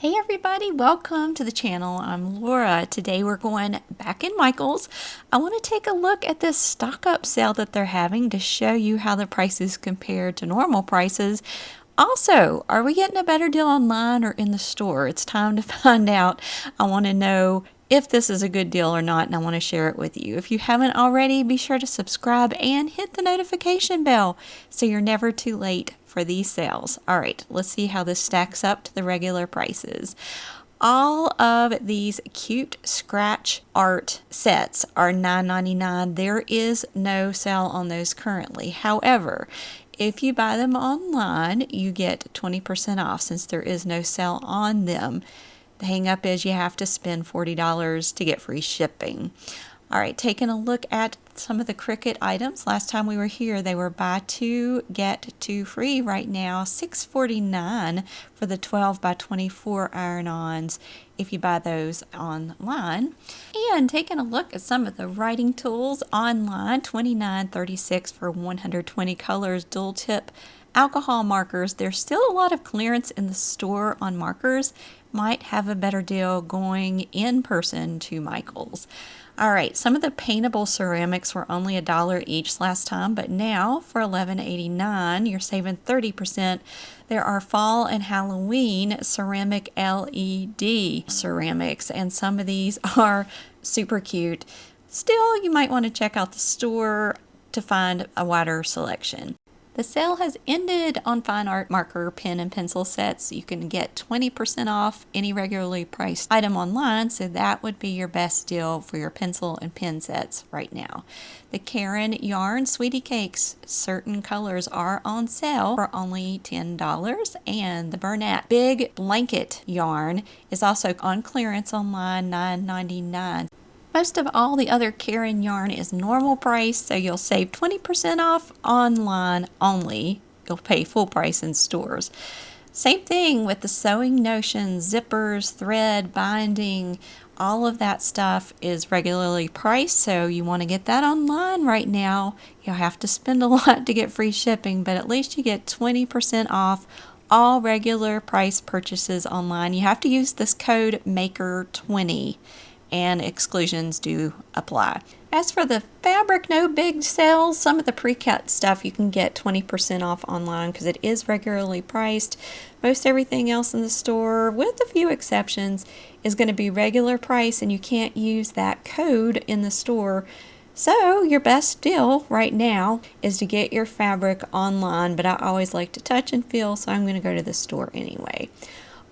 Hey everybody, welcome to the channel. I'm Laura. Today we're going back in Michael's. I want to take a look at this stock up sale that they're having to show you how the prices compare to normal prices. Also, are we getting a better deal online or in the store? It's time to find out. I want to know if this is a good deal or not, and I want to share it with you. If you haven't already, be sure to subscribe and hit the notification bell so you're never too late for these sales. All right, let's see how this stacks up to the regular prices. All of these cute scratch art sets are $9.99. There is no sale on those currently. However, if you buy them online, you get 20% off since there is no sale on them. The hang up is you have to spend $40 to get free shipping. All right, taking a look at some of the Cricut items. Last time we were here, they were buy two, get two free. Right now, $6.49 for the 12 by 24 iron-ons if you buy those online. And taking a look at some of the writing tools online, $29.36 for 120 colors, dual tip alcohol markers. There's still a lot of clearance in the store on markers. Might have a better deal going in person to Michael's. All right, some of the paintable ceramics were only $1 each last time, but now for $11.89, you're saving 30%. There are fall and Halloween ceramic LED ceramics, and some of these are super cute. Still, you might want to check out the store to find a wider selection. The sale has ended on fine art marker, pen, and pencil sets. You can get 20% off any regularly priced item online, so that would be your best deal for your pencil and pen sets right now. The Karen Yarn Sweetie Cakes, certain colors are on sale for only $10, and the Bernat Big Blanket Yarn is also on clearance online, $9.99. Most of all the other Karen yarn is normal price, so you'll save 20% off online only. You'll pay full price in stores. Same thing with the Sewing Notions, zippers, thread, binding, all of that stuff is regularly priced, so you want to get that online right now. You'll have to spend a lot to get free shipping, but at least you get 20% off all regular price purchases online. You have to use this code MAKER20. And exclusions do apply. As for the fabric, no big sales. Some of the pre-cut stuff you can get 20% off online because it is regularly priced. Most everything else in the store, with a few exceptions, is going to be regular price, and you can't use that code in the store. So your best deal right now is to get your fabric online, but I always like to touch and feel, so I'm going to go to the store anyway.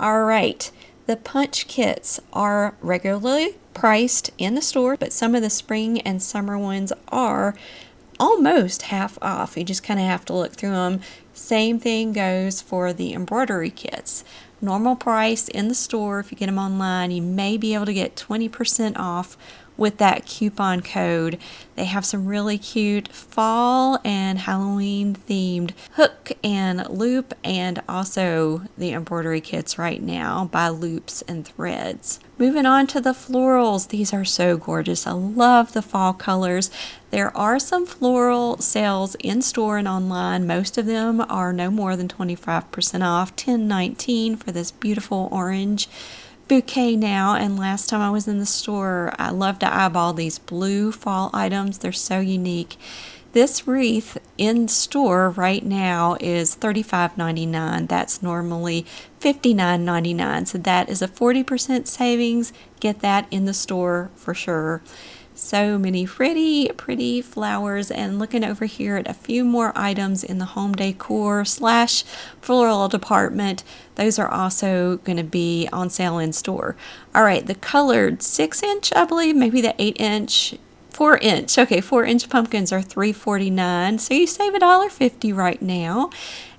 All right. The punch kits are regularly priced in the store, but some of the spring and summer ones are almost half off. You just kind of have to look through them. Same thing goes for the embroidery kits. Normal price in the store. If you get them online, you may be able to get 20% off with that coupon code. They have some really cute fall and Halloween themed hook and loop, and also the embroidery kits right now by Loops and Threads. Moving on to the florals. These are so gorgeous. I love the fall colors. There are some floral sales in store and online. Most of them are no more than 25% off. $10.19 for this beautiful orange bouquet now, and last time I was in the store, I love to eyeball these blue fall items. They're so unique. This wreath in store right now is $35.99. That's normally $59.99, so that is a 40% savings. Get that in the store for sure. So many pretty flowers, and looking over here at a few more items in the home decor / floral department. Those are also going to be on sale in store. All right, the colored 6-inch, I believe, maybe the 8-inch, 4-inch. Okay, 4-inch pumpkins are $3.49, so you save $1.50 right now.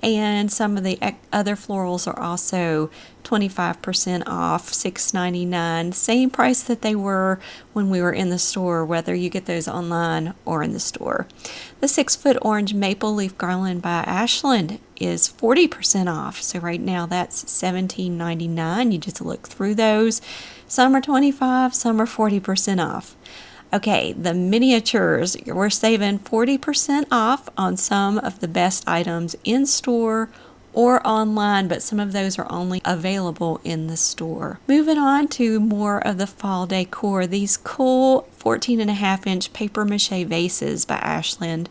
And some of the other florals are also 25% off, $6.99. Same price that they were when we were in the store, whether you get those online or in the store. The 6-foot orange maple leaf garland by Ashland is 40% off. So right now that's $17.99. You just look through those. Some are 25, some are 40% off. Okay, the miniatures, we're saving 40% off on some of the best items in store or online, but some of those are only available in the store. Moving on to more of the fall decor, these cool 14.5-inch paper mache vases by Ashland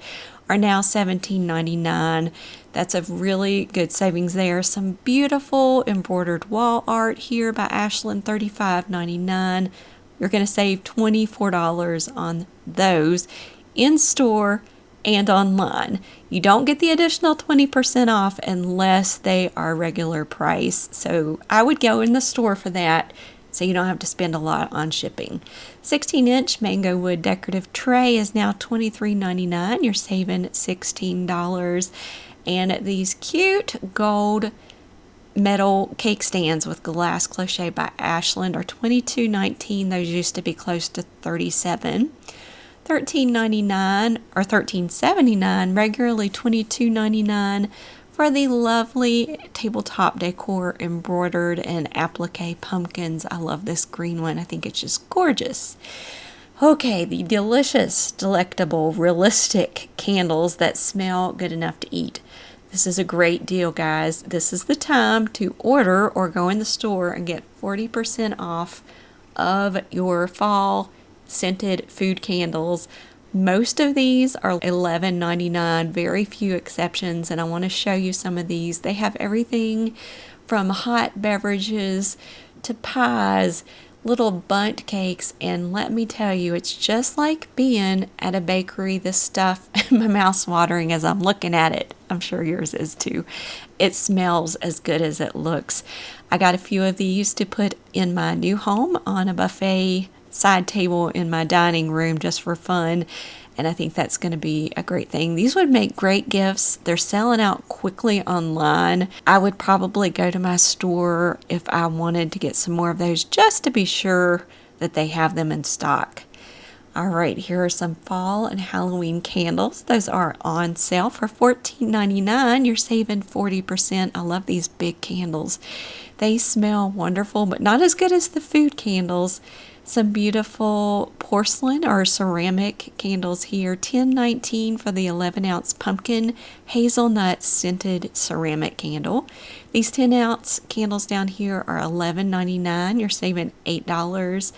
are now $17.99. That's a really good savings there. Some beautiful embroidered wall art here by Ashland, $35.99. You're going to save $24 on those in store and online. You don't get the additional 20% off unless they are regular price. So I would go in the store for that so you don't have to spend a lot on shipping. 16-inch mango wood decorative tray is now $23.99. You're saving $16. And these cute gold metal cake stands with glass cloche by Ashland are $22.19. Those used to be close to $37. $13.99 or $13.79, regularly $22.99 for the lovely tabletop decor embroidered and applique pumpkins. I love this green one. I think it's just gorgeous. Okay, the delicious, delectable, realistic candles that smell good enough to eat. This is a great deal, guys. This is the time to order or go in the store and get 40% off of your fall scented food candles. Most of these are $11.99, very few exceptions, and I want to show you some of these. They have everything from hot beverages to pies, little bundt cakes, and let me tell you, it's just like being at a bakery. This stuff, my mouth's watering as I'm looking at it. I'm sure yours is too. It smells as good as it looks. I got a few of these to put in my new home on a buffet side table in my dining room just for fun, and I think that's going to be a great thing. These would make great gifts. They're selling out quickly online. I would probably go to my store if I wanted to get some more of those just to be sure that they have them in stock. All right, here are some fall and Halloween candles. Those are on sale for $14.99. You're saving 40%. I love these big candles. They smell wonderful, but not as good as the food candles. Some beautiful porcelain or ceramic candles here. $10.19 for the 11-ounce pumpkin hazelnut scented ceramic candle. These 10-ounce candles down here are $11.99. You're saving $8.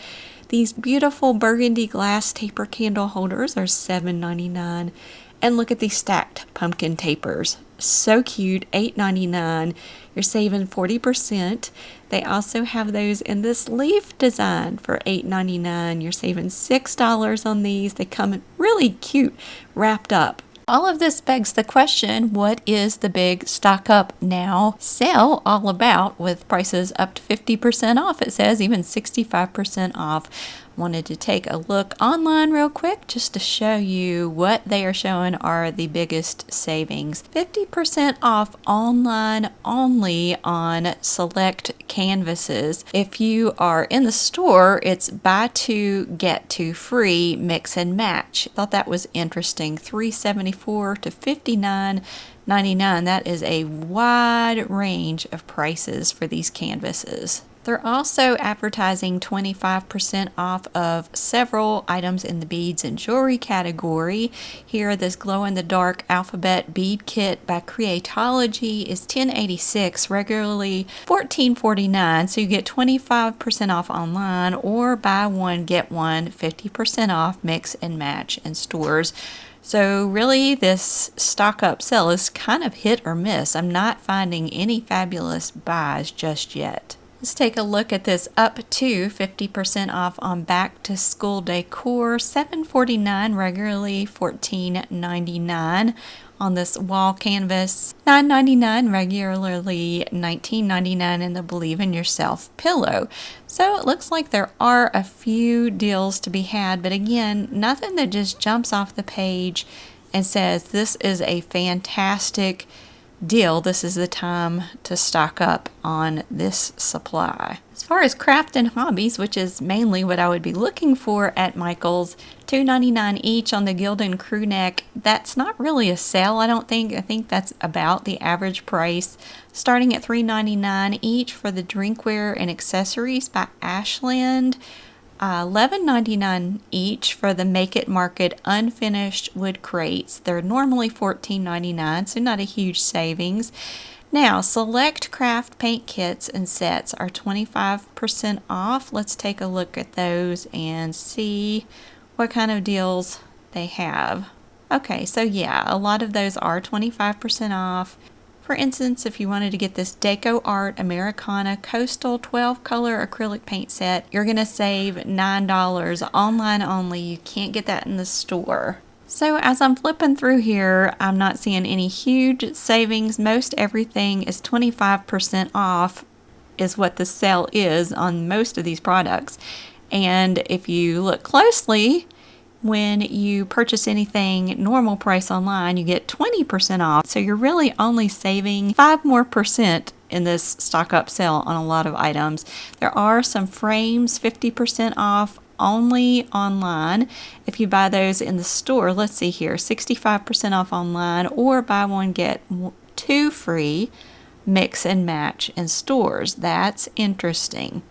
These beautiful burgundy glass taper candle holders are $7.99. And look at these stacked pumpkin tapers. So cute, $8.99. You're saving 40%. They also have those in this leaf design for $8.99. You're saving $6 on these. They come really cute, wrapped up. All of this begs the question, what is the big stock up now sale all about with prices up to 50% off? It says even 65% off. Wanted to take a look online real quick just to show you what they are showing are the biggest savings. 50% off online only on select canvases. If you are in the store, it's buy two, get two free, mix and match. Thought that was interesting. $3.74 to $59.99. That is a wide range of prices for these canvases. They're also advertising 25% off of several items in the beads and jewelry category. Here, this glow-in-the-dark alphabet bead kit by Creatology is $10.86, regularly $14.49, so you get 25% off online, or buy one, get one, 50% off, mix and match in stores. So really, this stock up sale is kind of hit or miss. I'm not finding any fabulous buys just yet. Let's take a look at this up to 50% off on back to school decor. $7.49 regularly, $14.99 on this wall canvas. $9.99 regularly, $19.99 in the Believe in Yourself pillow. So it looks like there are a few deals to be had, but again, nothing that just jumps off the page and says this is a fantastic deal. This is the time to stock up on this supply. As far as craft and hobbies, which is mainly what I would be looking for at Michael's, $2.99 each on the Gildan crew neck. That's not really a sale, I don't think. I think that's about the average price, starting at $3.99 each for the drinkware and accessories by Ashland. $11.99 each for the Make It Market unfinished wood crates. They're normally $14.99, so not a huge savings. Now, select craft paint kits and sets are 25% off. Let's take a look at those and see what kind of deals they have. Okay, so yeah, a lot of those are 25% off. For instance, if you wanted to get this Deco Art Americana Coastal 12 color acrylic paint set, you're going to save $9 online only. You can't get that in the store. So as I'm flipping through here, I'm not seeing any huge savings. Most everything is 25% off is what the sale is on most of these products. And if you look closely, when you purchase anything normal price online, you get 20% off. So you're really only saving 5% more in this stock up sale on a lot of items. There are some frames 50% off only online. If you buy those in the store, let's see here, 65% off online, or buy one get two free, mix and match in stores. That's interesting.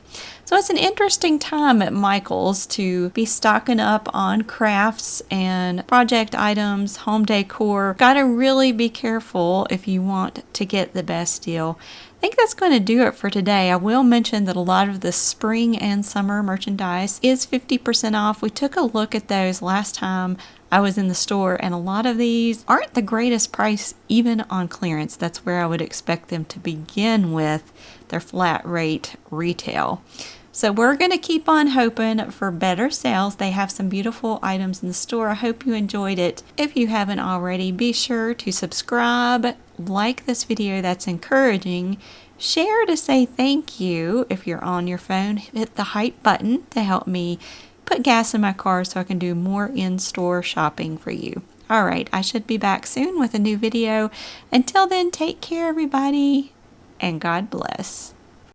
So it's an interesting time at Michael's to be stocking up on crafts and project items, home decor. Got to really be careful if you want to get the best deal. I think that's going to do it for today. I will mention that a lot of the spring and summer merchandise is 50% off. We took a look at those last time I was in the store, and a lot of these aren't the greatest price even on clearance. That's where I would expect them to begin with their flat rate retail. So we're going to keep on hoping for better sales. They have some beautiful items in the store. I hope you enjoyed it. If you haven't already, be sure to subscribe, like this video, that's encouraging. Share to say thank you. If you're on your phone, hit the hype button to help me put gas in my car so I can do more in-store shopping for you. All right, I should be back soon with a new video. Until then, take care, everybody, and God bless.